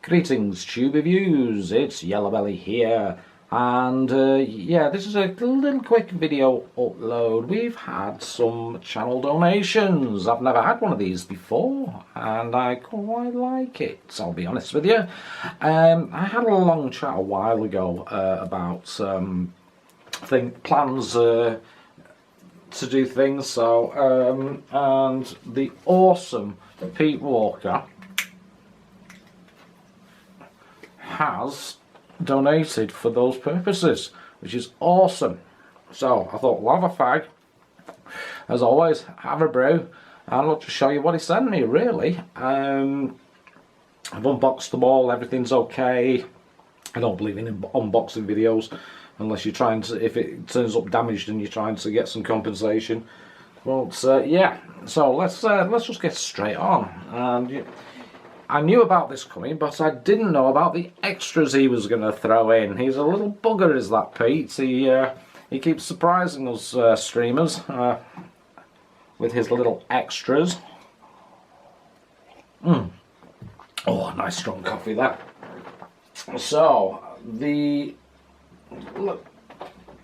Greetings, Tube Reviews, it's Yellow Belly here, and yeah, this is a little quick video upload. We've had some channel donations. I've never had one of these before, and I quite like it, I'll be honest with you. I had a long chat a while ago about plans to do things, so, and the awesome Pete Walker has donated for those purposes, which is awesome. So I thought, we'll have a fag, as always, have a brew, and I'll just show you what he sent me, really. I've unboxed them all, everything's okay. I don't believe in unboxing videos unless you're trying to, if it turns up damaged and you're trying to get some compensation. Well, yeah, so let's just get straight on. And I knew about this coming, but I didn't know about the extras he was going to throw in. He's a little bugger, is that Pete. He keeps surprising us streamers with his little extras. Oh, nice strong coffee there. So, the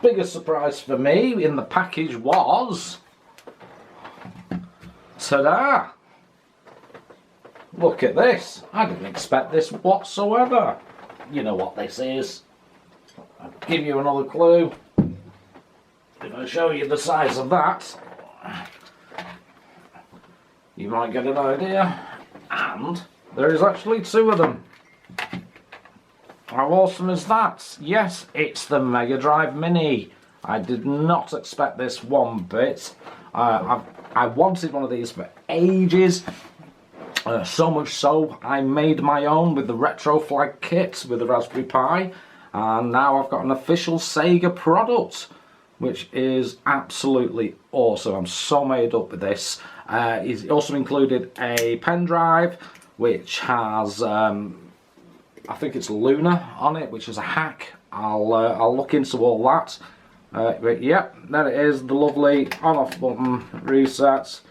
biggest surprise for me in the package was... ta-da! Look at this. I didn't expect this whatsoever. You know what this is. I'll give you another clue. If I show you the size of that, you might get an idea. And there is actually two of them. How awesome is that? Yes, it's the Mega Drive Mini. I did not expect this one bit. I wanted one of these for ages. So much so, I made my own with the Retro Flag kit with the Raspberry Pi, and now I've got an official Sega product, which is absolutely awesome. I'm so made up with this. It's also included a pen drive, which has, I think it's Luna on it, which is a hack. I'll look into all that. But yeah, there it is, the lovely on-off button reset.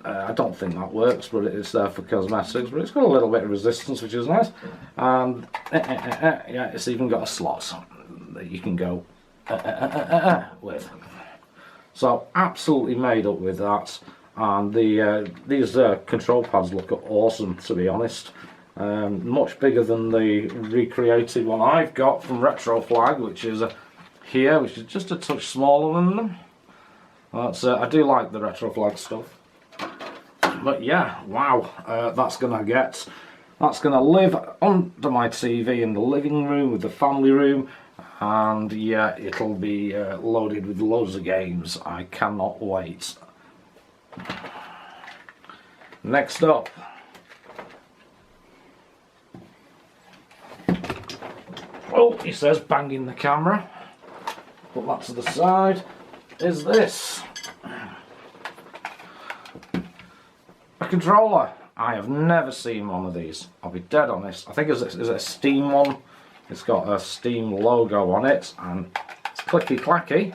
I don't think that works, but it's there for cosmetics, but it's got a little bit of resistance, which is nice. And yeah, it's even got a slot that you can go with. So absolutely made up with that. And these control pads look awesome, to be honest. Much bigger than the recreated one I've got from Retro Flag, which is here, which is just a touch smaller than them. That's I do like the Retro Flag stuff. But yeah, wow, that's gonna live under my TV in the living room with the family room, and yeah, it'll be loaded with loads of games. I cannot wait. Next up, oh, he says banging the camera. Put that to the side. Is this a controller? I have never seen one of these. I'll be dead honest. I think is it a Steam one. It's got a Steam logo on it, and it's clicky clacky.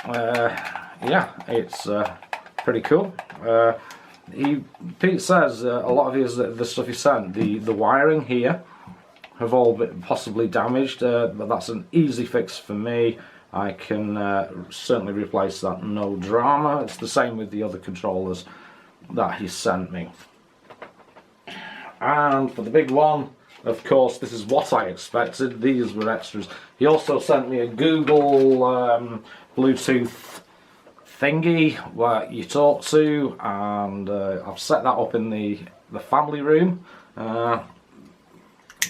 Yeah, it's pretty cool. Pete says a lot of the stuff he sent, the wiring here have all been possibly damaged, but that's an easy fix for me. I can certainly replace that, no drama. It's the same with the other controllers that he sent me. And for the big one, of course, this is what I expected. These were extras. He also sent me a Google Bluetooth thingy where you talk to, and I've set that up in the family room,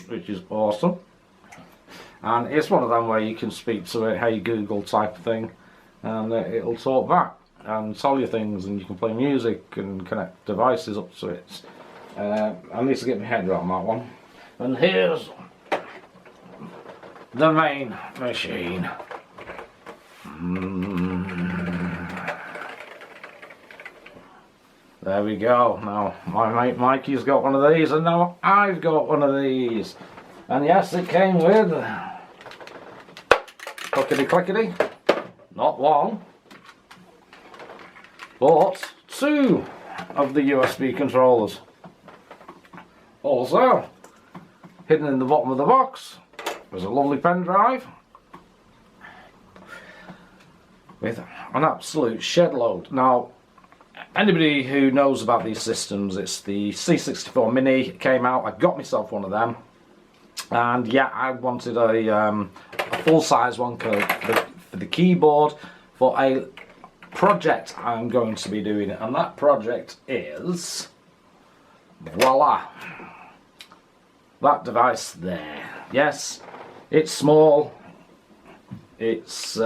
which is awesome. And it's one of them where you can speak to it, hey Google type of thing, and it'll talk back and tell you things, and you can play music and connect devices up to it. I need to get my head around that one. And here's the main machine. There we go. Now my mate Mikey's got one of these, and now I've got one of these. And yes, it came with clickety clickety, not one, but two of the USB controllers. Also, hidden in the bottom of the box was a lovely pen drive with an absolute shed load. Now, anybody who knows about these systems, it's the C64 Mini. It came out, I got myself one of them, and yeah, I wanted a full-size one for the keyboard for a project I'm going to be doing, and that project is, voila, that device there. Yes, it's small, but it's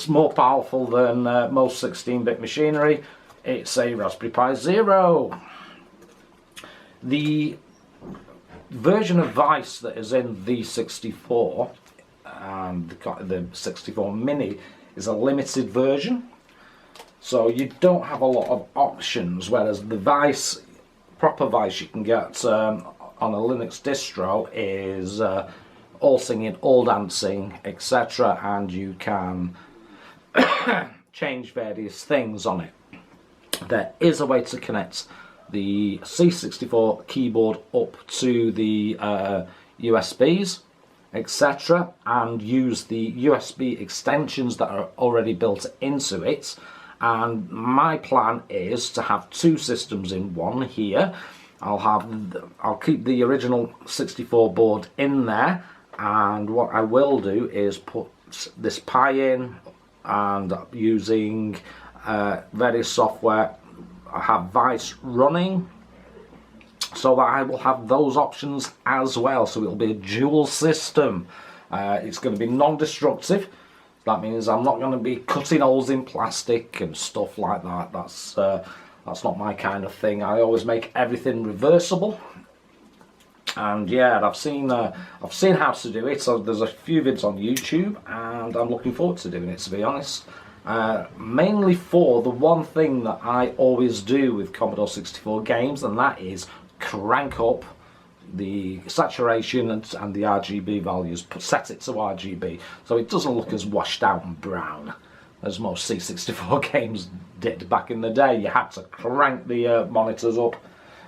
more powerful than most 16-bit machinery. It's a Raspberry Pi Zero. The version of Vice that is in the 64 and the 64 Mini is a limited version, so you don't have a lot of options, whereas the Vice, proper Vice you can get on a Linux distro is all singing, all dancing, etc., and you can change various things on it. There is a way to connect the C64 keyboard up to the USBs, etc., and use the USB extensions that are already built into it. And my plan is to have two systems in one here. I'll keep the original 64 board in there, and what I will do is put this Pi in, and using various software, I have Vice running, so that I will have those options as well. So it'll be a dual system. It's going to be non-destructive. That means I'm not going to be cutting holes in plastic and stuff like that. That's not my kind of thing. I always make everything reversible. And yeah, I've seen how to do it. So there's a few vids on YouTube, and I'm looking forward to doing it, to be honest. Mainly for the one thing that I always do with Commodore 64 games, and that is crank up the saturation and the RGB values, set it to RGB, so it doesn't look as washed out and brown as most C64 games did back in the day. You had to crank the monitors up,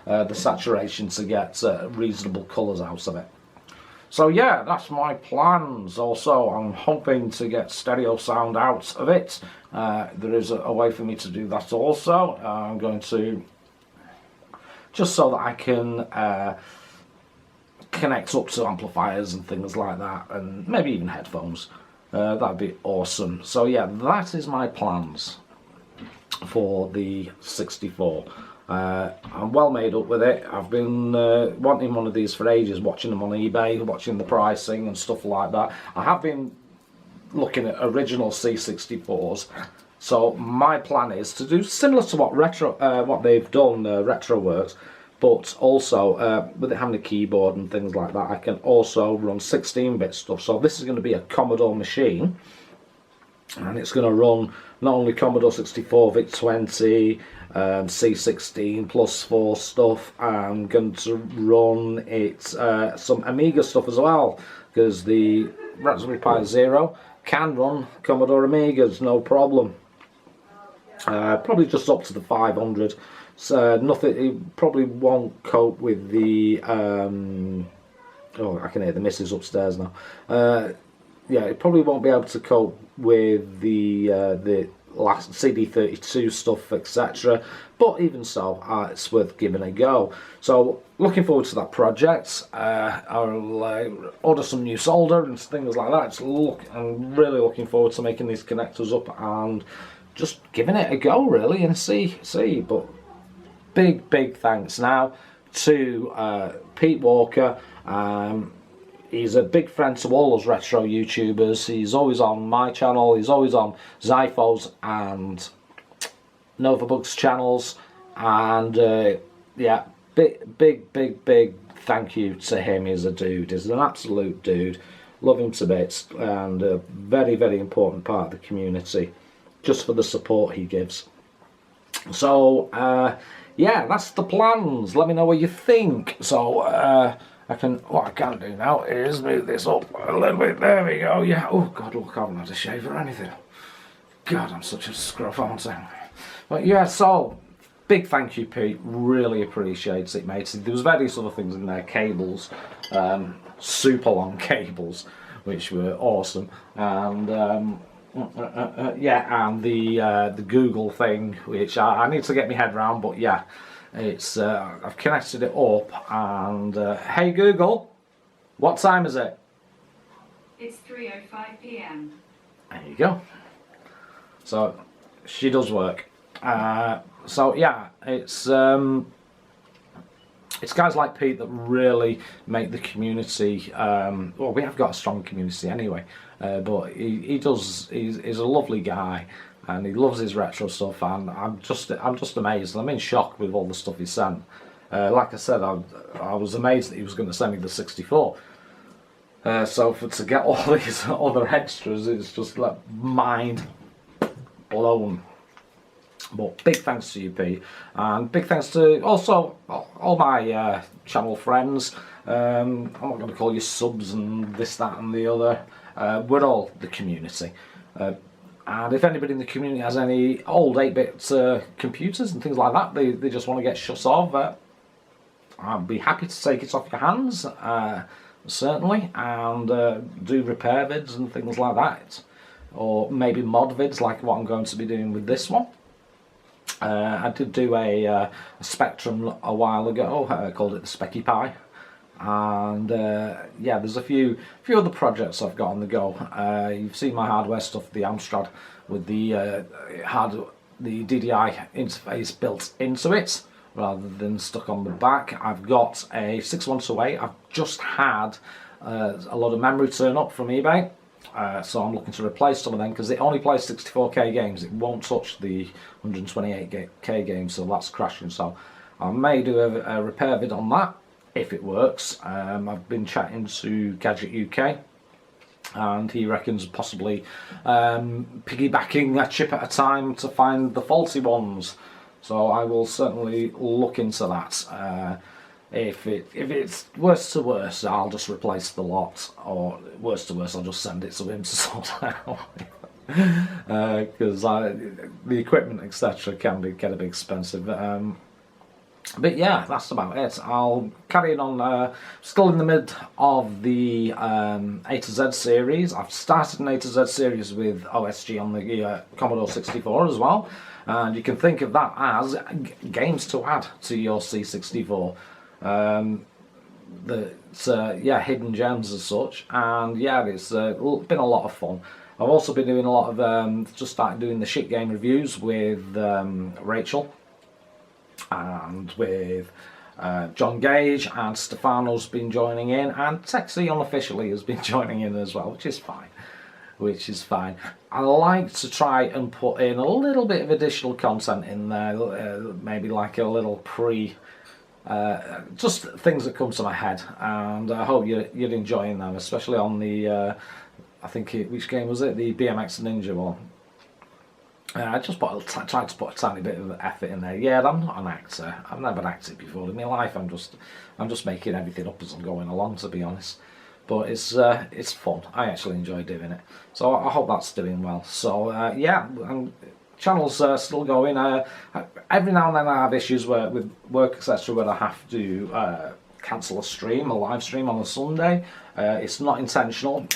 the saturation, to get reasonable colours out of it. So yeah, that's my plans. Also, I'm hoping to get stereo sound out of it. There is a way for me to do that also. I'm going to, just so that I can connect up to amplifiers and things like that, and maybe even headphones. That'd be awesome. So yeah, that is my plans for the 64. I'm well made up with it. I've been wanting one of these for ages, watching them on eBay, watching the pricing and stuff like that. I have been looking at original C64s, so my plan is to do similar to what they've done, Retroworks, but also with it having a keyboard and things like that, I can also run 16-bit stuff. So this is going to be a Commodore machine, and it's going to run not only Commodore 64, VIC-20, C16 plus 4 stuff. I'm going to run it some Amiga stuff as well, because the Raspberry Pi Zero can run Commodore Amigas, no problem. Probably just up to the 500. So nothing. It probably won't cope with the. Oh, I can hear the missus upstairs now. Yeah, it probably won't be able to cope with the last CD32 stuff, etc. But even so, it's worth giving a go. So looking forward to that project. I'll order some new solder and things like that. I'm really looking forward to making these connectors up and just giving it a go, really, and see. But big thanks now to Pete Walker. He's a big friend to all those retro YouTubers. He's always on my channel, he's always on Zypho's and Novabug's channels, and yeah, big thank you to him. He's a dude, he's an absolute dude, love him to bits, and a very important part of the community, just for the support he gives. So yeah, that's the plans. Let me know what you think. So what I can do now is move this up a little bit. There we go. Yeah. Oh God, look, I haven't had a shave or anything. God, I'm such a scruff, aren't I? But yeah, so big thank you, Pete. Really appreciate it, mate. There was various other things in there, cables, super long cables, which were awesome, and yeah, and the Google thing, which I need to get my head around, but yeah, it's I've connected it up, and hey Google, what time is it? It's 3:05 p.m. There you go. So she does work. So yeah, it's guys like Pete that really make the community. Well, we have got a strong community anyway, but he's a lovely guy, and he loves his retro stuff, and I'm just amazed. I'm in shock with all the stuff he sent. Like I said, I was amazed that he was going to send me the 64. So to get all these other extras, it's just like mind blown. But big thanks to you, Pete, and big thanks to also all my channel friends. I'm not going to call you subs and this, that and the other. We're all the community. And if anybody in the community has any old 8-bit computers and things like that, they just want to get shut off, I'd be happy to take it off your hands, certainly, and do repair vids and things like that. Or maybe mod vids like what I'm going to be doing with this one. I did do a Spectrum a while ago, I called it the Specky Pie, and yeah, there's a few other projects I've got on the go. You've seen my hardware stuff, the Amstrad with the DDI interface built into it rather than stuck on the back. I've got a 6128. I've just had a lot of memory turn up from eBay. So I'm looking to replace some of them because it only plays 64k games. It won't touch the 128k games, so that's crashing. So I may do a repair vid on that if it works. I've been chatting to Gadget UK, and he reckons possibly piggybacking a chip at a time to find the faulty ones. So I will certainly look into that. If it's worse to worse, I'll just replace the lot, or worse to worse, I'll just send it to him to sort out. Because the equipment, etc., can get a bit expensive. But yeah, that's about it. I'll carry on. Still in the mid of the A to Z series. I've started an A to Z series with OSG on the Commodore 64 as well, and you can think of that as games to add to your C64. Yeah, hidden gems as such, and yeah, it's been a lot of fun. I've also been doing a lot of just started doing the shit game reviews with Rachel and with John Gage, and Stefano's been joining in, and Texie unofficially has been joining in as well, which is fine. I like to try and put in a little bit of additional content in there, maybe like a little just things that come to my head, and I hope you're enjoying them, especially on the I think which game was it, the BMX Ninja one. I just tried to put a tiny bit of effort in there. Yeah, I'm not an actor. I've never acted before in my life. I'm just making everything up as I'm going along, to be honest. But it's fun. I actually enjoy doing it. So I hope that's doing well. So yeah, channel's still going. Every now and then I have issues with work, etc., where I have to cancel a live stream on a Sunday. It's not intentional.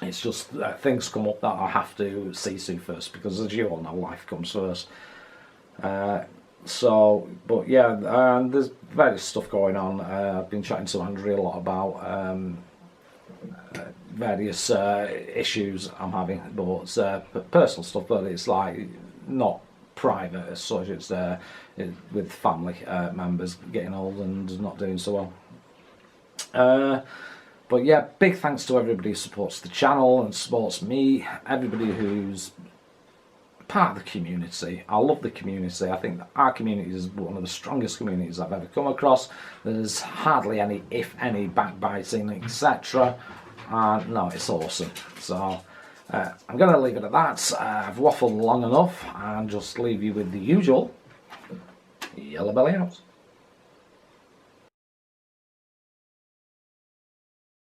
It's just things come up that I have to see to first, because as you all know, life comes first. So, but yeah, there's various stuff going on. I've been chatting to Andrea a lot about various issues I'm having, but personal stuff, but it's like not private as such. It's with family members getting old and not doing so well. But yeah, big thanks to everybody who supports the channel and supports me, everybody who's part of the community. I love the community. I think that our community is one of the strongest communities I've ever come across. There's hardly any, if any, backbiting, etc. No, it's awesome. So I'm going to leave it at that. I've waffled long enough, and just leave you with the usual yellow belly out.